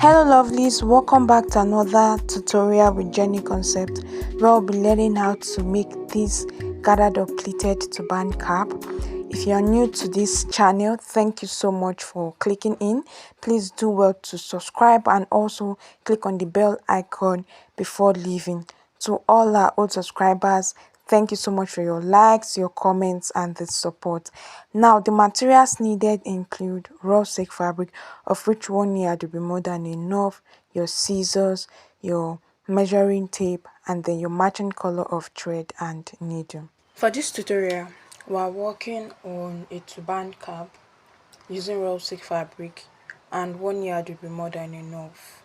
Hello lovelies, welcome back to another tutorial with JenieConcept, where I'll be learning how to make this gathered or pleated turban cap. If you are new to this channel, thank you so much for clicking in. Please do well to subscribe and also click on the bell icon before leaving. To all our old subscribers, thank you so much for your likes, your comments, and the support. Now, the materials needed include raw silk fabric, of which 1 yard will be more than enough, your scissors, your measuring tape, and then your matching color of thread and needle. For this tutorial, we are working on a turban cap using raw silk fabric, and 1 yard will be more than enough.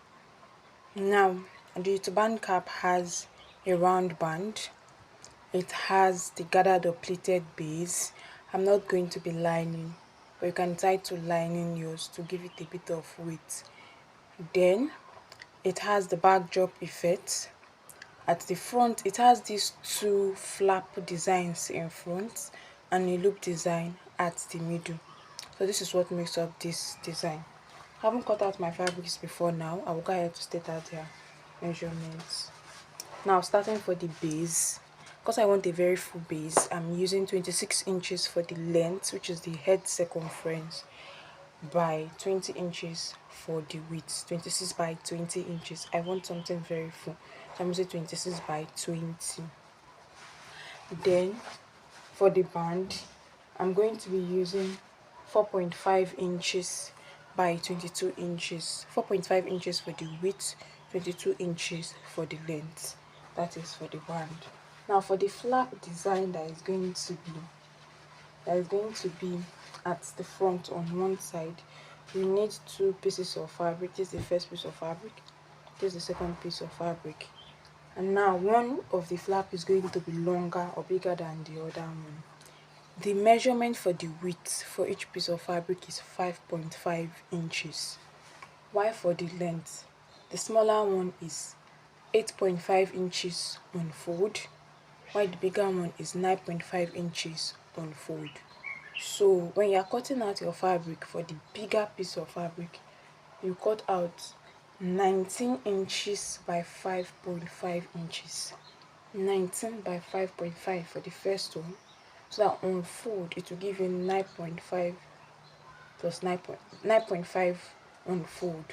Now, the turban cap has a round band. It has the gathered or pleated base. I'm not going to be lining, but you can try to lining yours to give it a bit of weight. Then it has the backdrop effect. At the front, it has these two flap designs in front and a loop design at the middle. So this is what makes up this design. I haven't cut out my fabrics before now. I will go ahead to state out their measurements. Now, starting for the base, because I want a very full base, I'm using 26 inches for the length, which is the head circumference, by 20 inches for the width. 26 by 20 inches. I want something very full, so I'm using 26 by 20. Then for the band, I'm going to be using 4.5 inches by 22 inches. 4.5 inches for the width, 22 inches for the length. That is for the band. Now for the flap design that is going to be at the front on one side, we need two pieces of fabric. This is the first piece of fabric, this is the second piece of fabric. And now one of the flap is going to be longer or bigger than the other one. The measurement for the width for each piece of fabric is 5.5 inches, while for the length, the smaller one is 8.5 inches on fold, while the bigger one is 9.5 inches on fold. So when you are cutting out your fabric for the bigger piece of fabric, you cut out 19 inches by 5.5 inches. 19 by 5.5 for the first one, so that on fold it will give you 9.5 plus 9.5 on fold,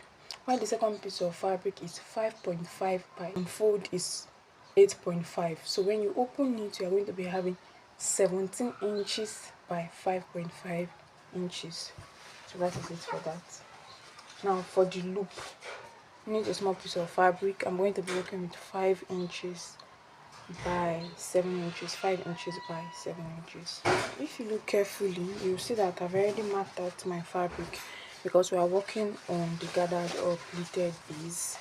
while the second piece of fabric is 5.5 by on fold is 8.5. So when you open it, you are going to be having 17 inches by 5.5 inches. So that is it for that. Now for the loop, you need a small piece of fabric. I'm going to be working with 5 inches by 7 inches, 5 inches by 7 inches. If you look carefully, you'll see that I've already marked out my fabric because we are working on the gathered or pleated piece.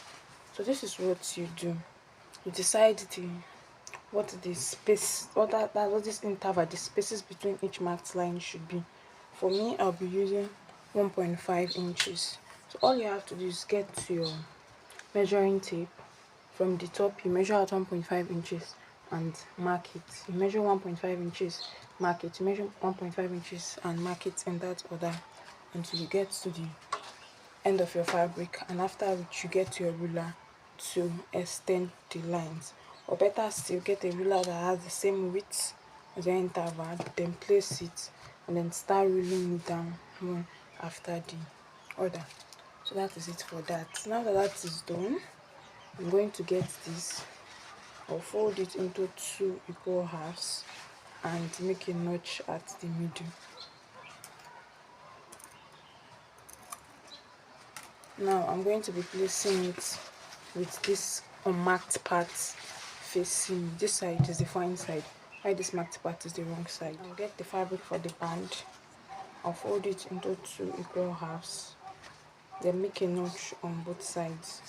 So this is what you do. You decide what the space, what this interval, the spaces between each marked line should be. For me, I'll be using 1.5 inches. So all you have to do is get to your measuring tape. From the top, you measure out 1.5 inches and mark it. You measure 1.5 inches, mark it. You measure 1.5 inches and mark it in that order until you get to the end of your fabric, and after which you get your ruler to extend the lines. Or better still, get a ruler that has the same width as your interval, then place it and then start ruling it down one after the other. So that is it for that. Now that is done, I'm going to get this, I'll fold it into 2 equal halves and make a notch at the middle. Now I'm going to be placing it with this unmarked part facing this side is the fine side, while this marked part is the wrong side. I'll get the fabric for the band, I'll fold it into 2 equal halves, then make a notch on both sides.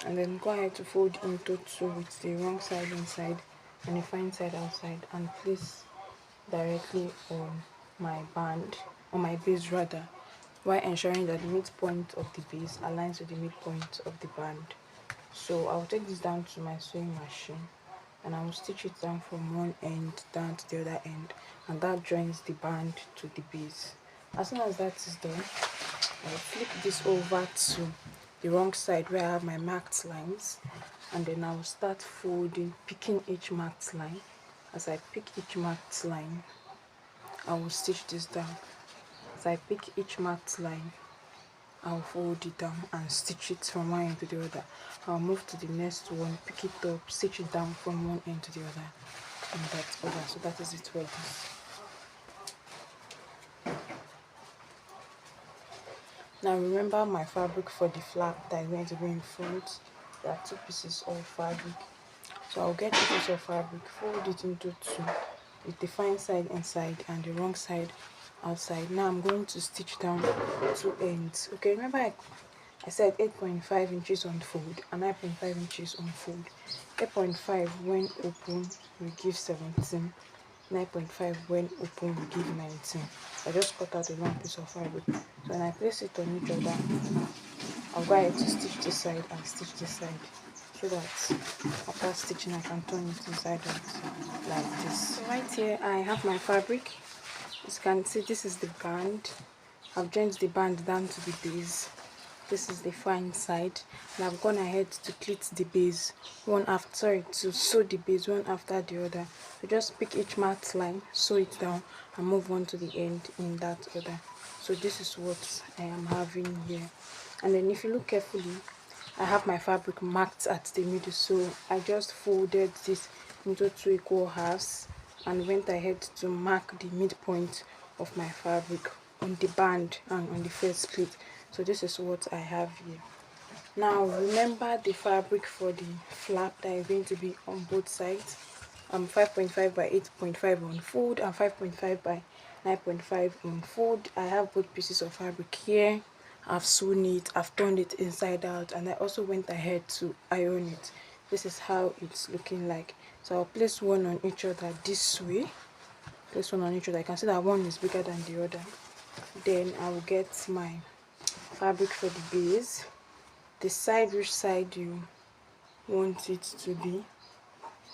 And then go ahead to fold into 2 with the wrong side inside and the fine side outside, and place directly on my band, on my base rather, while ensuring that the midpoint of the base aligns with the midpoint of the band. So I'll take this down to my sewing machine and I will stitch it down from one end down to the other end, and that joins the band to the base. As soon as that is done, I will flip this over to the wrong side where I have my marked lines, and then I will start folding, picking each marked line. As I pick each marked line, I will stitch this down. As I pick each marked line, I'll fold it down and stitch it from one end to the other. I'll move to the next one, pick it up, stitch it down from one end to the other, and that's over. So that is it for this. Now remember my fabric for the flap that is going to be in front. There are two pieces of fabric. So I'll get two pieces of fabric, fold it into two, with the fine side inside and the wrong side outside. Now I'm going to stitch down two ends. Okay, remember I said 8.5 inches on fold and 9.5 inches on fold. 8.5 when open will give 17. 9.5 when open will give 19. I just cut out a long piece of fabric. So when I place it on each other, I'll go ahead to stitch this side and stitch this side, so that after stitching I can turn it inside out like this. So right here I have my fabric. As you can see, this is the band. I've joined the band down to the base. This is the fine side, and I've gone ahead to pleat the base to sew the base one after the other. So just pick each marked line, sew it down, and move on to the end in that order. So this is what I am having here. And then if you look carefully, I have my fabric marked at the middle, so I just folded this into two equal halves and went ahead to mark the midpoint of my fabric on the band and on the first pleat. So this is what I have here. Now remember the fabric for the flap that is going to be on both sides. 5.5 by 8.5 on fold and 5.5 by 9.5 on fold. I have both pieces of fabric here. I've sewn it, I've turned it inside out, and I also went ahead to iron it. This is how it's looking like. So I'll place one on each other this way. Place one on each other. I can see that one is bigger than the other. Then I will get my fabric for the base, decide which side you want it to be.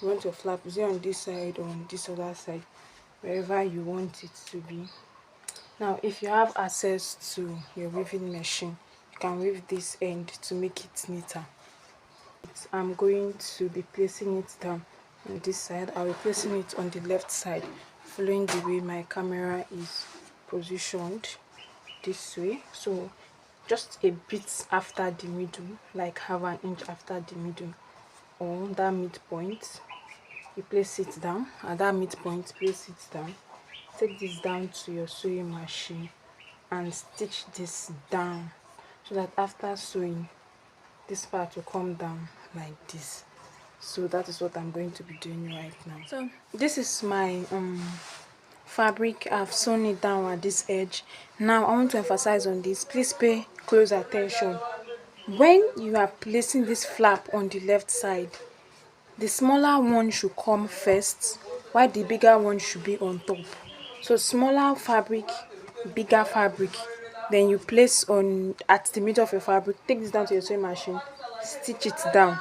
You want your flap, is it on this side or on this other side, wherever you want it to be. Now if you have access to your weaving machine, you can weave this end to make it neater. I'm going to be placing it down on this side. I'll be placing it on the left side, following the way my camera is positioned, this way. So just a bit after the middle, like half an inch after the middle, or that midpoint, you place it down. At that midpoint, place it down. Take this down to your sewing machine and stitch this down, so that after sewing, this part will come down like this. So that is what I'm going to be doing right now. So this is my fabric. I've sewn it down at this edge. Now I want to emphasize on this. Please pay close attention. When you are placing this flap on the left side, the smaller one should come first, while the bigger one should be on top. So smaller fabric, bigger fabric, then you place on at the middle of your fabric. Take this down to your sewing machine, stitch it down,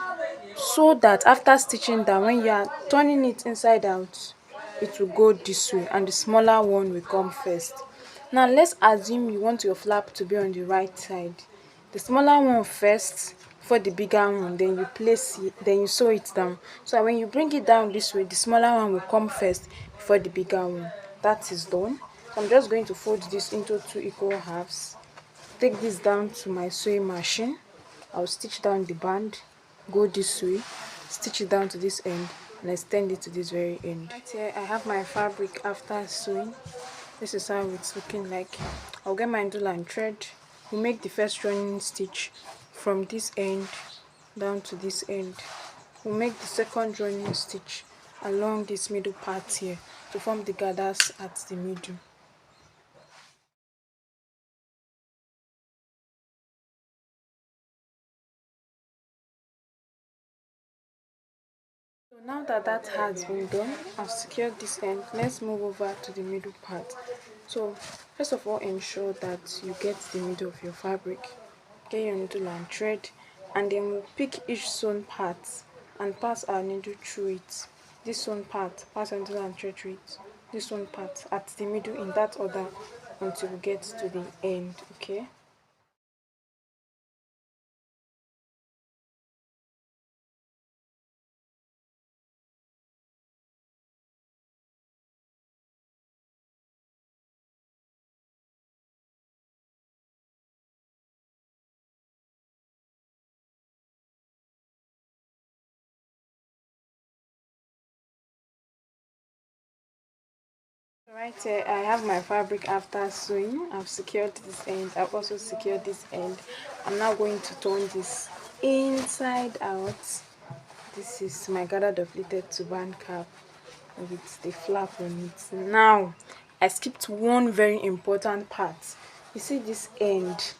so that after stitching down, when you are turning it inside out, it will go this way and the smaller one will come first. Now let's assume you want your flap to be on the right side. The smaller one first for the bigger one, then you place it, then you sew it down. So when you bring it down this way, the smaller one will come first before the bigger one. That is done. So I'm just going to fold this into two equal halves. Take this down to my sewing machine. I'll stitch down the band, go this way, stitch it down to this end, and extend it to this very end. Right here I have my fabric after sewing. This is how it's looking like. I'll get my needle and thread. We'll make the first running stitch from this end down to this end. We'll make the second running stitch along this middle part here to form the gathers at the middle. So now that that has been done, I've secured this end. Let's move over to the middle part. So first of all, ensure that you get the middle of your fabric. Get your needle and thread, and then we'll pick each sewn part and pass our needle through it. this one part, pass until and thread it, this one part at the middle in that order until we get to the end. Okay. Right here, I have my fabric after sewing. I've secured this end. I've also secured this end. I'm now going to turn this inside out. This is my gathered of pleated turban cap with the flap on it. Now, I skipped one very important part. You see this end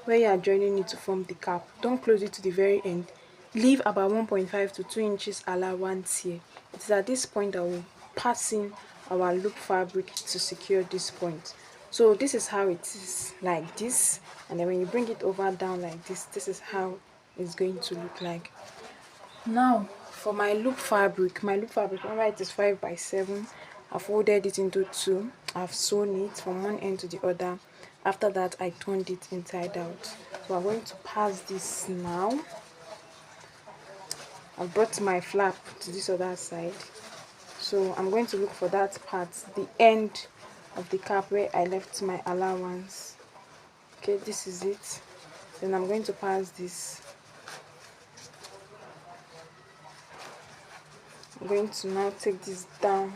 where you are joining it to form the cap. Don't close it to the very end. Leave about 1.5 to 2 inches allowance here. It is at this point that we'll pass in our loop fabric to secure this point. So this is how it is, like this, and then when you bring it over down like this is how it's going to look like. Now for my loop fabric, remember it is 5 by 7. I've folded it into two. I've sewn it from one end to the other. After that, I turned it inside out. So I'm going to pass this now. I've brought my flap to this other side. So I'm going to look for that part, the end of the cap where I left my allowance. Okay, this is it. Then I'm going to pass this. I'm going to now take this down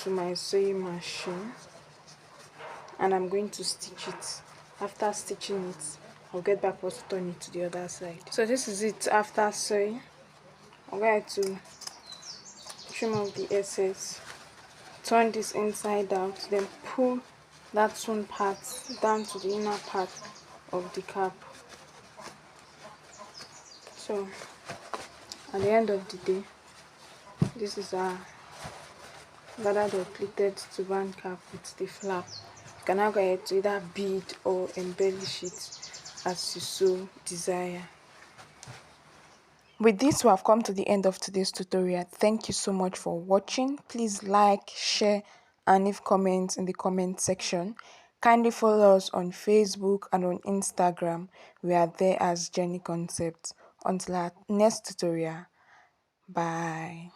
to my sewing machine and I'm going to stitch it. After stitching it, I'll get back to turn it to the other side. So this is it after sewing. I'm going to trim off the excess, turn this inside out, then pull that sewn part down to the inner part of the cap. So at the end of the day, this is our gathered or pleated turban cap with the flap. You can now go ahead to either bead or embellish it as you so desire. With this, we have come to the end of today's tutorial. Thank you so much for watching. Please like, share, and leave comments in the comment section. Kindly follow us on Facebook and on Instagram. We are there as JenieConcept. Until our next tutorial, bye.